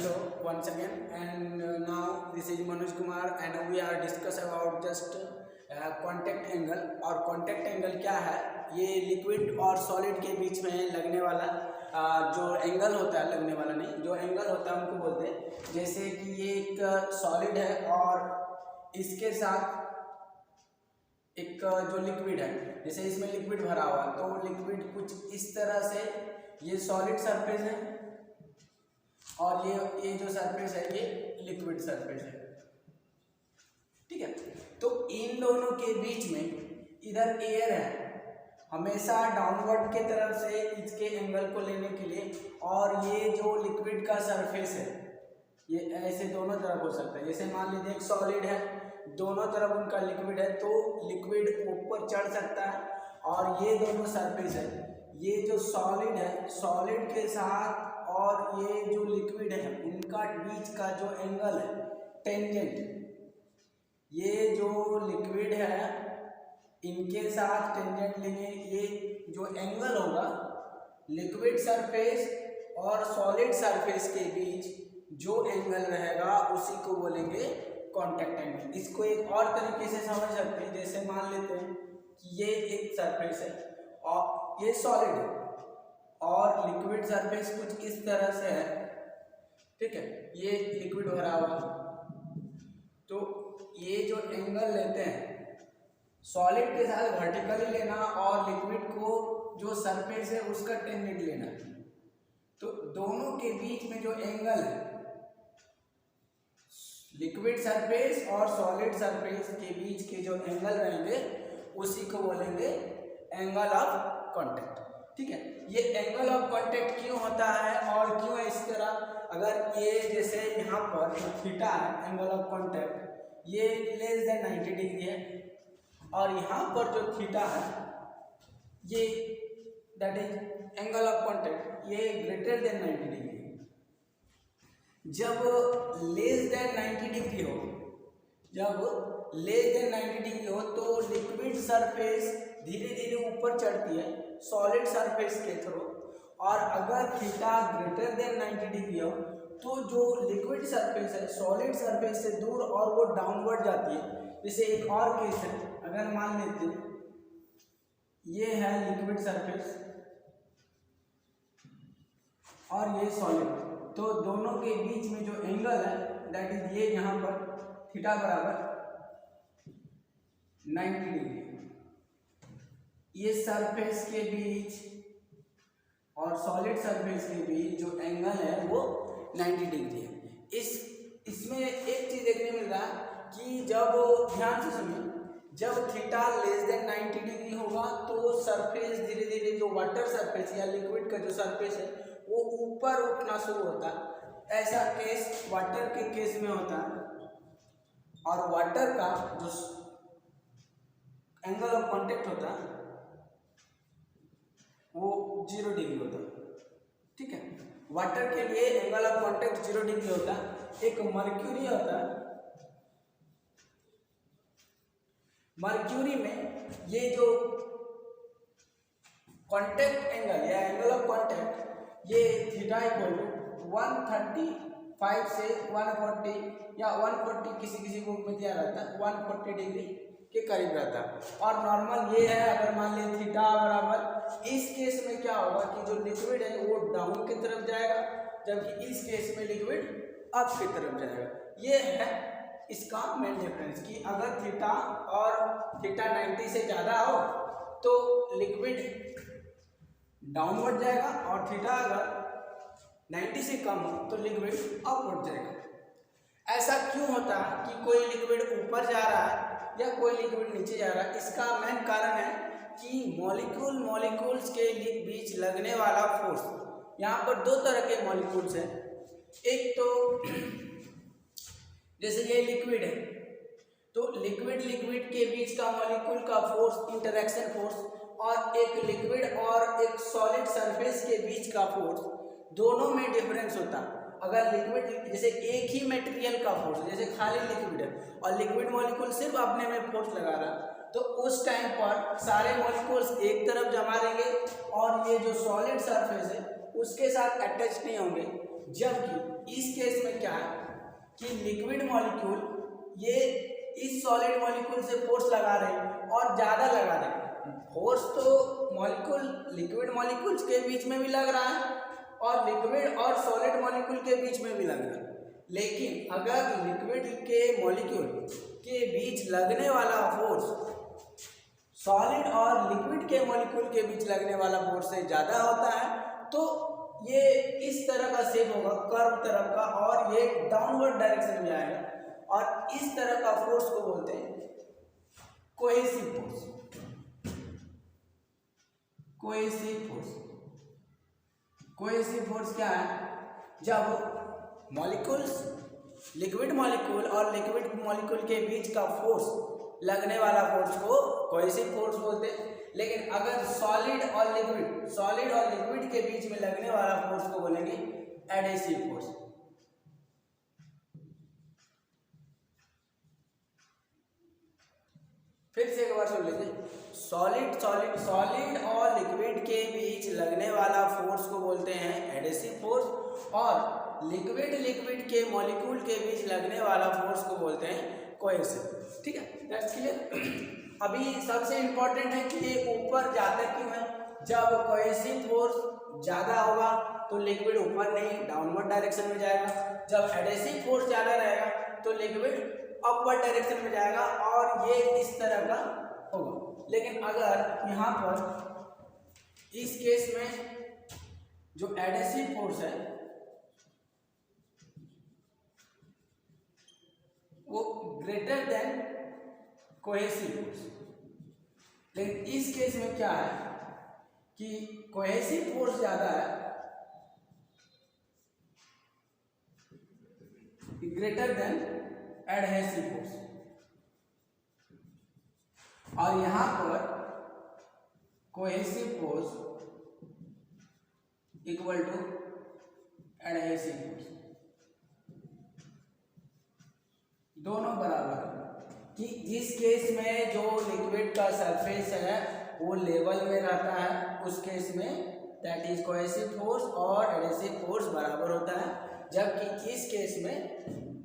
Hello once again, and now this is Manoj Kumar and we are discuss about just contact angle। और contact angle क्या है? ये liquid और solid के बीच में लगने वाला जो एंगल होता है, लगने वाला नहीं, जो एंगल होता है उनको बोलते हैं। जैसे कि ये एक सॉलिड है और इसके साथ एक जो लिक्विड है, जैसे इसमें लिक्विड भरा हुआ, तो लिक्विड कुछ इस तरह से, ये सॉलिड सरफेस है और ये जो सरफेस है ये लिक्विड सरफेस है, ठीक है। तो इन दोनों के बीच में इधर एयर है, हमेशा डाउनवर्ड के तरफ से इसके एंगल को लेने के लिए, और ये जो लिक्विड का सरफेस है ये ऐसे दोनों तरफ हो सकता है। जैसे मान लीजिए एक सॉलिड है, दोनों तरफ उनका लिक्विड है, तो लिक्विड ऊपर चढ़ सकता है, और ये दोनों सरफेस है, ये जो सॉलिड है, सॉलिड के साथ और ये जो लिक्विड है उनका बीच का जो एंगल है टेंजेंट, ये जो लिक्विड है इनके साथ टेंजेंट लेंगे, ये जो एंगल होगा लिक्विड सरफेस और सॉलिड सरफेस के बीच जो एंगल रहेगा उसी को बोलेंगे कांटेक्ट एंगल। इसको एक और तरीके से समझ सकते हैं, जैसे मान लेते हैं कि ये एक सरफेस है और ये सॉलिड है और लिक्विड सरफेस कुछ इस तरह से है, ठीक है, ये लिक्विड भरा हुआ। तो ये जो एंगल लेते हैं सॉलिड के साथ वर्टिकली लेना और लिक्विड को जो सरफेस है उसका टेंजेंट लेना, तो दोनों के बीच में जो एंगल है लिक्विड सरफेस और सॉलिड सरफेस के बीच के जो एंगल रहेंगे उसी को बोलेंगे एंगल ऑफ कांटेक्ट, ठीक है। ये एंगल ऑफ कांटेक्ट क्यों होता है और क्यों है इस तरह? अगर ये जैसे यहाँ पर जो थीटा है, एंगल ऑफ कांटेक्ट ये लेस देन 90 डिग्री है, और यहाँ पर जो थीटा है ये that is angle of contact, ये ग्रेटर देन 90 डिग्री है। जब लेस देन 90 डिग्री हो, जब लेस देन 90 डिग्री हो तो लिक्विड सरफेस धीरे धीरे ऊपर चढ़ती है सॉलिड सरफेस के थ्रू, और अगर थीटा ग्रेटर देन 90 डिग्री हो तो जो लिक्विड सरफेस है सॉलिड सरफेस से दूर और वो डाउनवर्ड जाती है। जैसे एक और केस है, अगर मान लेते हैं ये है लिक्विड सरफेस और ये सॉलिड, तो दोनों के बीच में जो एंगल है दैट इज ये यहाँ पर थीटा बराबर 90 डिग्री, ये सरफेस के बीच और सॉलिड सरफेस के बीच जो एंगल है वो 90 डिग्री है। इसमें एक चीज देखने मिल रहा है कि जब, ध्यान से सुनिए, जब थीटा लेस देन 90 डिग्री होगा तो सरफेस धीरे धीरे, जो वाटर सरफेस या लिक्विड का जो सरफेस है वो ऊपर उठना शुरू होता है। ऐसा केस वाटर के केस में होता है, और वाटर का जो एंगल ऑफ कांटेक्ट होता है वो 0 डिग्री होता है, ठीक है। वाटर के लिए एंगल ऑफ कांटेक्ट 0 डिग्री होता है। एक मर्क्यूरी होता है, मर्क्यूरी में ये जो कांटेक्ट एंगल या एंगल ऑफ कांटेक्ट ये थीटा इक्वल टू 135 से 140 या 140 किसी किसी को में दिया रहता है, 140 डिग्री के करीब रहता है। और नॉर्मल ये है, अगर मान लें थीटा बराबर, इस केस में क्या होगा कि जो लिक्विड है वो डाउन की तरफ जाएगा, जबकि इस केस में लिक्विड अप की तरफ जाएगा। ये है इसका मेन डिफरेंस कि अगर थीटा और थीटा 90 से ज़्यादा हो तो लिक्विड डाउनवर्ड जाएगा, और थीटा अगर 90 से कम हो तो लिक्विड अपवर्ड जाएगा। ऐसा क्यों होता है कि कोई लिक्विड ऊपर जा रहा है या कोई लिक्विड नीचे जा रहा है? इसका मेन कारण है कि मॉलिक्यूल्स के बीच लगने वाला फोर्स। यहाँ पर दो तरह के मॉलिक्यूल्स हैं, एक तो जैसे ये लिक्विड है, तो लिक्विड के बीच का मॉलिक्यूल का फोर्स, इंटरेक्शन फोर्स, और एक लिक्विड और एक सॉलिड सरफेस के बीच का फोर्स, दोनों में डिफरेंस होता है। अगर लिक्विड, जैसे एक ही मटेरियल का फोर्स, जैसे खाली लिक्विड है और लिक्विड मॉलिक्यूल सिर्फ अपने में फोर्स लगा रहा है, तो उस टाइम पर सारे मॉलिक्यूल्स एक तरफ जमा रहेंगे और ये जो सॉलिड सरफेस है उसके साथ अटैच नहीं होंगे, जबकि इस केस में क्या है कि लिक्विड मॉलिक्यूल ये इस सॉलिड मॉलिक्यूल से फोर्स लगा रहे हैं और ज़्यादा लगा रहे हैं। फोर्स तो मॉलिक्यूल लिक्विड मॉलिक्यूल्स के बीच में भी लग रहा है और लिक्विड और सॉलिड मॉलिक्यूल के बीच में भी लग रहा है, लेकिन अगर लिक्विड के मॉलिक्यूल के बीच लगने वाला फोर्स सॉलिड और लिक्विड के मॉलिक्यूल के बीच लगने वाला फोर्स से ज़्यादा होता है तो ये इस तरह का शेप होगा, कर्व तरफ का, और ये डाउनवर्ड डायरेक्शन में आएगा और इस तरह का फोर्स को बोलते हैं cohesive force. Cohesive force, cohesive force क्या है? जब मॉलिक्यूल्स लिक्विड मॉलिक्यूल और लिक्विड मॉलिक्यूल के बीच का फोर्स लगने वाला फोर्स को कोहेसिव फोर्स बोलते हैं। लेकिन अगर सॉलिड और लिक्विड के बीच में लगने वाला फोर्स को बोलेंगे एडहेसिव फोर्स। फिर से एक बार सुन लीजिए, सॉलिड और लिक्विड के बीच लगने वाला फोर्स को बोलते हैं एडहेसिव फोर्स और लिक्विड के मॉलिक्यूल के बीच लगने वाला फोर्स को बोलते हैं कोहेसिव। ठीक है, दैट्स क्लियर। अभी सबसे इंपॉर्टेंट है कि ये ऊपर जाता क्यों है? जब कोहेसिव फोर्स ज़्यादा होगा तो लिक्विड ऊपर नहीं डाउनवर्ड डायरेक्शन में जाएगा, जब एडहेसिव फोर्स ज़्यादा रहेगा तो लिक्विड अपवर्ड डायरेक्शन में जाएगा और ये इस तरह का होगा। लेकिन अगर यहाँ पर इस केस में जो एडहेसिव फोर्स है वो ग्रेटर देन कोहेसिव फोर्स, लेकिन इस केस में क्या है कि कोहेसिव फोर्स ज्यादा है ग्रेटर देन एडहेसिव फोर्स, और यहां पर cohesive force equal to adhesive force, दोनों बराबर है। कि जिस केस में जो लिक्विड का सरफेस है वो लेवल में रहता है उस केस में दैट इज कोहेसिव फोर्स और एडहेसिव फोर्स बराबर होता है, जबकि इस केस में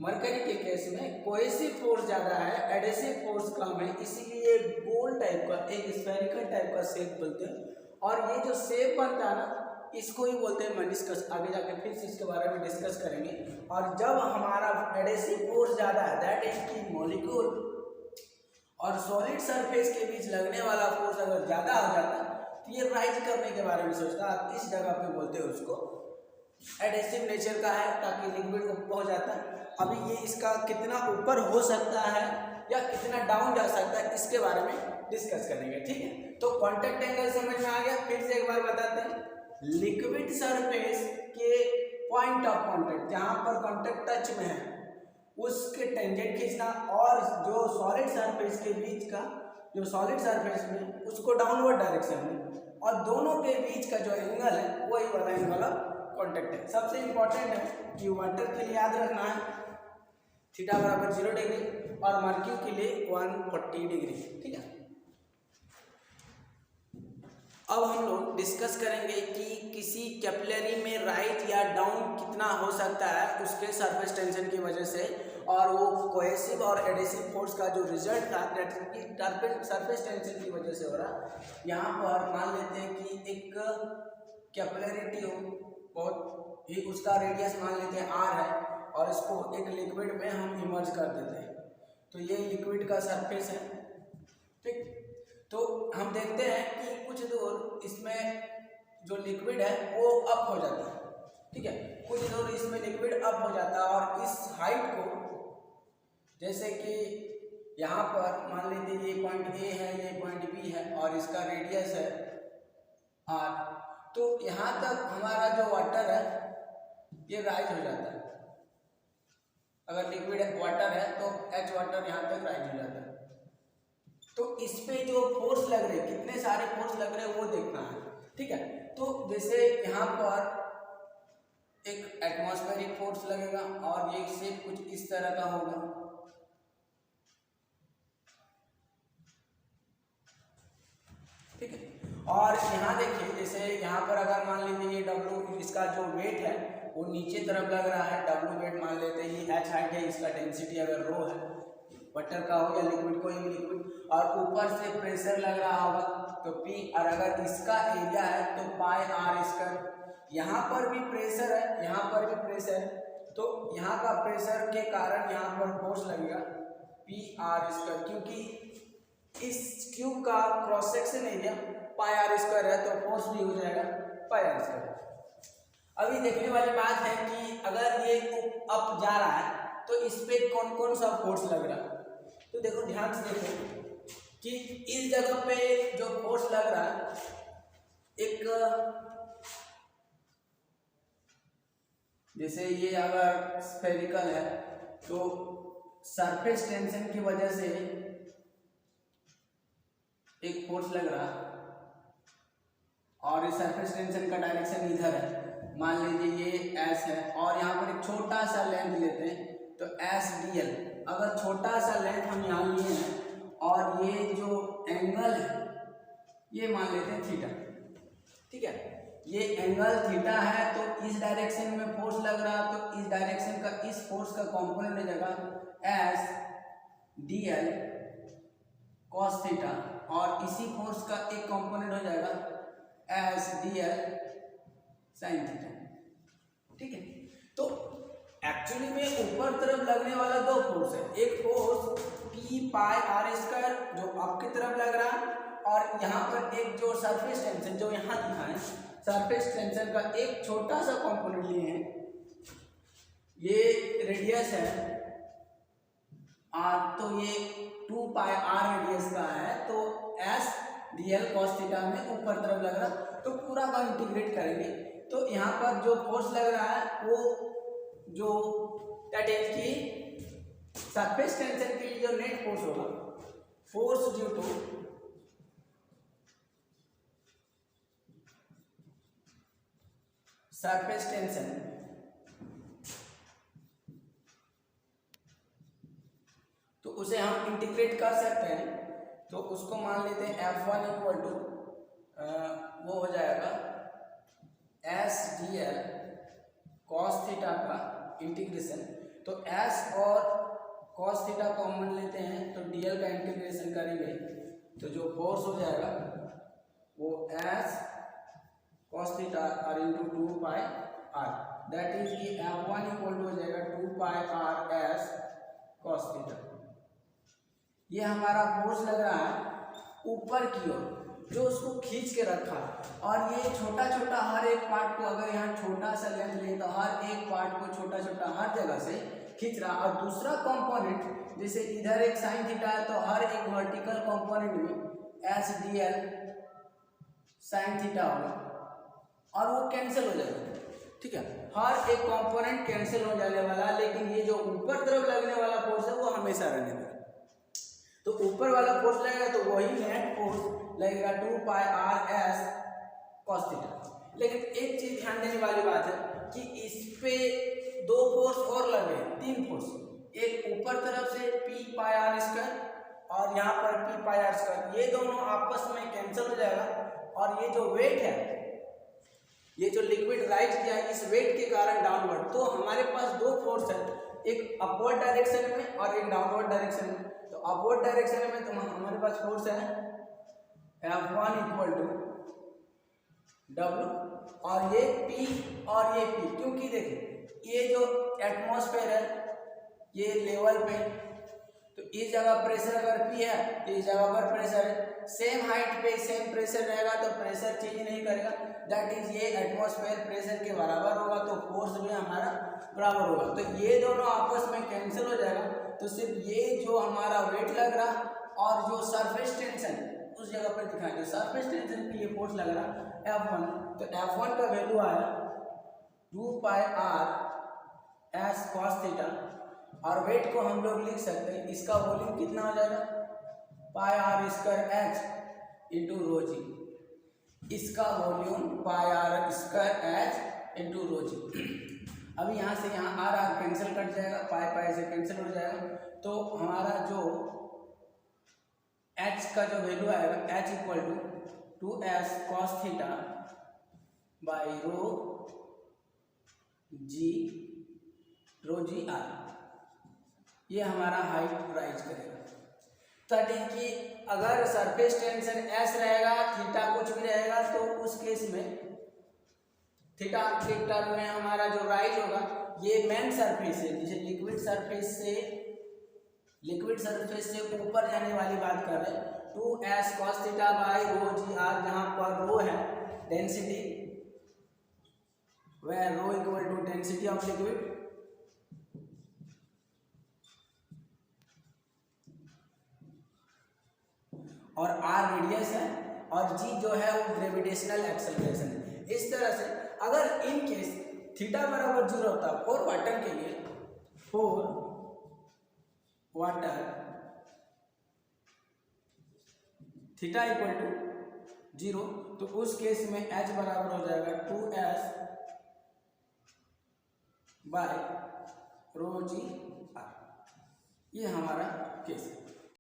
मरकरी के केस में कोहेसिव फोर्स ज़्यादा है एडहेसिव फोर्स कम है, इसीलिए गोल टाइप का एक स्फेरिकल टाइप का शेप बोलते हैं। और ये जो शेप बनता है ना इसको ही बोलते हैं, मैं डिस्कस आगे जाके फिर से इसके बारे में डिस्कस करेंगे। और जब हमारा एडहेसिव फोर्स ज़्यादा है दैट इज कि मॉलिक्यूल और सॉलिड सरफेस के बीच लगने वाला फोर्स अगर ज़्यादा हो जाता है तो ये राइज करने के बारे में सोचता है, इस जगह पे बोलते हैं उसको एडहेसिव नेचर का है ताकि लिक्विड ऊपर हो जाता है। अभी ये इसका कितना ऊपर हो सकता है या कितना डाउन जा सकता है इसके बारे में डिस्कस करेंगे। ठीक है, तो कांटेक्ट एंगल समझ में आ गया। फिर से एक बार बताते हैं, लिक्विड सरफेस के पॉइंट ऑफ कांटेक्ट जहाँ पर कांटेक्ट टच में है उसके टेंजेंट खींचना और जो सॉलिड सरफेस के बीच का जो सॉलिड सरफेस में उसको डाउनवर्ड डायरेक्शन में, और दोनों के बीच का जो एंगल है वही वाला एंगल ऑफ कांटेक्ट है। सबसे इंपॉर्टेंट है कि वाटर के लिए याद रखना है थीटा बराबर 0 डिग्री और मर्क्यूरी के लिए 140 डिग्री। ठीक है, अब हम लोग डिस्कस करेंगे कि किसी कैपिलरी में राइट या डाउन कितना हो सकता है उसके सरफेस टेंशन की वजह से, और वो कोहेसिव और एडहेसिव फोर्स का जो रिजल्ट था सरफेस टेंशन की वजह से हो रहा। यहाँ पर मान लेते हैं कि एक कैपिलरी ट्यूब बहुत ही उसका रेडियस मान लेते हैं r है और इसको एक लिक्विड में हम इमर्ज कर देते हैं, तो ये लिक्विड का सरफेस है। ठीक, तो हम देखते हैं कि कुछ दूर इसमें जो लिक्विड है वो अप हो जाता है। ठीक है, कुछ दूर इसमें लिक्विड अप हो जाता है और इस हाइट को जैसे कि यहाँ पर मान लीजिए ये पॉइंट ए है ये पॉइंट बी है और इसका रेडियस है r, तो यहाँ तक हमारा जो वाटर है ये राइज हो जाता है। अगर लिक्विड वाटर है तो एच वाटर यहाँ तक राइज हो जाता है। तो इस पे जो फोर्स लग रहे कितने सारे फोर्स लग रहे वो देखना है। ठीक है, तो जैसे यहाँ पर एक एटमॉस्फेरिक फोर्स लगेगा और ये शेप कुछ इस तरह का होगा। ठीक है, और यहाँ देखिए जैसे यहाँ पर अगर मान लीजिए ये W इसका जो वेट है वो नीचे तरफ लग रहा है, W वेट मान लेते हैं, ये H हाइट है, इसका डेंसिटी अगर रो है, वाटर का हो या लिक्विड, कोई भी लिक्विड, और ऊपर से प्रेशर लग रहा होगा तो P, और अगर इसका एरिया है तो पाई आर स्क्वायर। यहाँ पर भी प्रेशर है, यहाँ पर भी प्रेशर है, तो यहाँ का प्रेशर के कारण यहाँ पर फोर्स लगेगा पी आर स्क्वायर, क्योंकि इस ट्यूब का cross section area pi are square है तो फोर्स भी हो जाएगा पाई आर स्क्वायर। अभी देखने वाली बात है कि अगर ये अप जा रहा है तो इस पे कौन कौन सा फोर्स लग रहा है, तो देखो ध्यान से देखो कि इस जगह पे जो फोर्स लग रहा है, एक जैसे ये अगर स्फेरिकल है तो सरफेस टेंशन की वजह से एक फोर्स लग रहा है, और इस सरफेस टेंशन का डायरेक्शन इधर है, मान लीजिए ये एस है, और यहाँ पर एक छोटा सा लेंथ लेते हैं तो एस डी एल, अगर छोटा सा लेंथ हम यहाँ लिए हैं और ये जो एंगल है ये मान लेते हैं थीटा, ठीक है, ये एंगल थीटा है तो इस डायरेक्शन में फोर्स लग रहा है, तो इस डायरेक्शन का इस फोर्स का कंपोनेंट हो जाएगा S D L cos theta, और इसी फोर्स का एक कंपोनेंट हो जाएगा S D L sine theta, ठीक है। तो एक्चुअली में ऊपर तरफ लगने वाला दो फोर्स है, एक force p pi are square जो आपकी तरफ लग रहा है, और यहाँ पर एक जो सरफेस टेंशन जो यहाँ दिखा है, सरफेस टेंशन का एक छोटा सा कंपोनेंट लिए हैं, ये रेडियस है आर, तो ये 2 पाई आर रेडियस का है, तो S D L cos theta में ऊपर तरफ लग रहा है, तो पूरा का इंटीग्रेट करेंगे तो यहाँ पर जो फोर्स लग रहा है वो जो दैट इज की सरफेस टेंशन के लिए जो नेट फोर्स होगा, force due to surface tension तो उसे हम इंटीग्रेट कर सकते हैं, तो उसको मान लेते हैं F1 इक्वल टू वो हो जाएगा S D L cos theta का इंटीग्रेशन, तो एस और कॉस थीटा कॉमन लेते हैं तो डीएल का इंटीग्रेशन करेंगे तो जो फोर्स हो जाएगा वो S cos theta r into 2 pi r, that is की F1 इक्वल टू हो जाएगा 2 pi r S cos theta. ये हमारा फोर्स लग रहा है ऊपर की ओर जो उसको खींच के रखा, और ये छोटा छोटा हर एक पार्ट को अगर यहाँ छोटा सा लेंथ ले तो हर एक पार्ट को छोटा छोटा हर जगह से खींच रहा, और दूसरा कंपोनेंट जैसे इधर एक साइन थीटा है तो हर एक वर्टिकल कंपोनेंट में S D L sine theta होगा और वो कैंसिल हो जाएगा, ठीक है, हर एक कंपोनेंट कैंसिल हो जाने वाला, लेकिन ये जो ऊपर तरफ लगने वाला फोर्स है वो हमेशा रहने वाला। तो ऊपर वाला फोर्स लगेगा तो वही नेट फोर्स लगेगा 2 pi r S cos theta. लेकिन एक चीज ध्यान देने वाली बात है कि इस पे दो फोर्स और लगे, 3 फोर्स, एक ऊपर तरफ से पी पाई आर स्क्वायर और यहाँ पर पी पाई आर स्क्वायर, ये दोनों आपस में कैंसिल हो जाएगा, और ये जो वेट है, ये जो लिक्विड राइज किया है, इस वेट के कारण डाउनवर्ड, तो हमारे पास दो फोर्स है, एक अपवर्ड डायरेक्शन में और एक डाउनवर्ड डायरेक्शन में। तो अपवर्ड डायरेक्शन में तो हमारे पास फोर्स है F1 इक्वल टू W, और ये P और ये P, क्योंकि देखिए ये जो एटमॉस्फेयर है ये लेवल पे, तो इस जगह प्रेशर अगर P है तो इस जगह पर प्रेशर है, सेम हाइट पे सेम प्रेशर रहेगा तो प्रेशर चेंज नहीं करेगा, दैट इज ये एटमॉस्फेयर प्रेशर के बराबर होगा तो फोर्स भी हमारा बराबर होगा, तो ये दोनों आपस में कैंसिल हो जाएगा, तो सिर्फ ये जो हमारा वेट लग रहा और जो सरफेस टेंशन उस जगह पर दिखाएंगे, सरफेस टेंशन के लिए फोर्स लग रहा F1, तो F1 का वैल्यू आया 2 pi r S cos theta, और वेट को हम लोग लिख सकते हैं, इसका वॉल्यूम कितना हो जाएगा pi are square H into rho G, इसका volume pi are square H into rho G. अभी यहाँ से यहाँ आर आर कैंसिल कट जाएगा, पाई पाई से कैंसिल हो जाएगा, तो हमारा जो h का जो वैल्यू आएगा h equal to 2s cos theta by rho g r, ये हमारा हाइट राइज करेगा। दैट इज कि अगर सरफेस टेंशन एस रहेगा, थीटा कुछ भी रहेगा, तो उस केस में थीटा के टर्म में हमारा जो राइज होगा, ये मेन सरफेस है, जैसे लिक्विड सरफेस से ऊपर जाने वाली बात कर रहे हैं। 2s cos theta by rho g r, जहां पर रो है density, where rho equal to density of liquid, और r रेडियस है, और g जो है वो ग्रेविटेशनल एक्सेलरेशन है। इस तरह से अगर इन केस थीटा बराबर 0 होता है फॉर वाटर के लिए, for water theta equal to 0, तो उस केस में h बराबर हो जाएगा 2s बाय रो जी आर। ये हमारा केस है।